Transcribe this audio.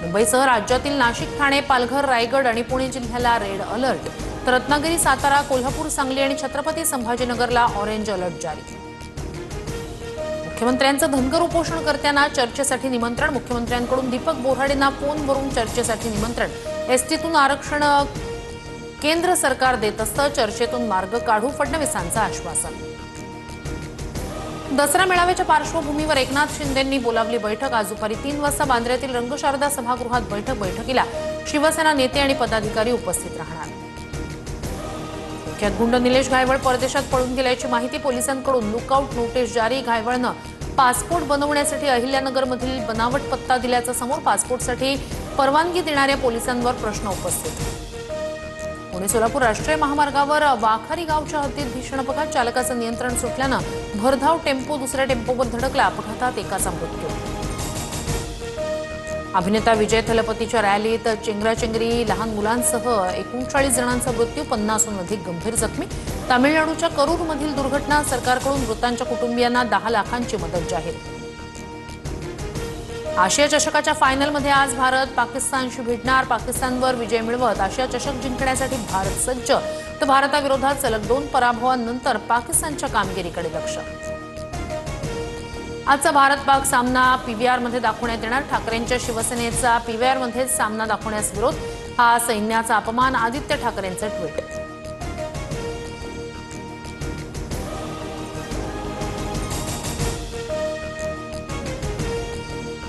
मुंबईसह राज्यातील नाशिक, ठाणे, पालघर, रायगड आणि पुणे जिल्ह्याला रेड अलर्ट, तर रत्नागिरी, सातारा, कोल्हापूर, सांगली आणि छत्रपती संभाजीनगरला ऑरेंज अलर्ट जारी। मुख्यमंत्र्यांचं धनगर उपोषणकर्त्यांना चर्चेसाठी निमंत्रण। मुख्यमंत्र्यांकडून दीपक बोऱ्हाडेंना फोनवरून चर्चेसाठी निमंत्रण। एसटीतून आरक्षण केंद्र सरकार देत असतं, चर्चेतून मार्ग काढू, फडणवीसांचं आश्वासन। दसरा मेळाव्याच्या पार्श्वभूमीवर एकनाथ शिंदेंनी बोलावली बैठक। आज दुपारी 3 वाजता बांद्र्यातील रंगशारदा सभागृहात बैठकीला शिवसेना नेते आणि पदाधिकारी उपस्थित राहणार। मुख्य गुंड निलेश घायवळ परदेशात पळून गेल्याची माहिती। पोलिसांकडून लुकआउट नोटीस जारी। घायवळनं पासपोर्ट बनवण्यासाठी अहिल्यानगरमधील बनावट पत्ता दिल्याचं समोर। पासपोर्टसाठी परवानगी देणाऱ्या पोलिसांवर प्रश्न उपस्थित। पुणे सोलापूर राष्ट्रीय महामार्गावर वाखारी गावच्या हद्दीत भीषण अपघात। चालकाचं नियंत्रण सुटल्यानं भरधाव टेम्पो दुसऱ्या टेम्पोवर धडकला। अपघातात एकाचा मृत्यू। अभिनेता विजय थलपतीच्या रॅलीत चेंगराचेंगरी, लहान मुलांसह 39 जणांचा मृत्यू, 50हून अधिक गंभीर जखमी। तामिळनाडूच्या करूरमधील दुर्घटना। सरकारकडून मृतांच्या कुटुंबियांना 10 लाखांची मदत जाहीर। आशिया चषकाच्या फायनलमध्ये आज भारत पाकिस्तानशी भिडणार। पाकिस्तानवर विजय मिळवत आशिया चषक जिंकण्यासाठी भारत सज्ज, तर भारताविरोधात सलग 2 पराभवांनंतर पाकिस्तानच्या कामगिरीकडे लक्ष। आजचा भारत-पाक सामना पीव्हीआरमध्ये दाखवण्यात येणार। ठाकरेंच्या शिवसेनेचा पीव्हीआरमध्ये सामना दाखवण्यास विरोध, हा सैन्याचा अपमान। आदित्य ठाकरेंचं ट्विट।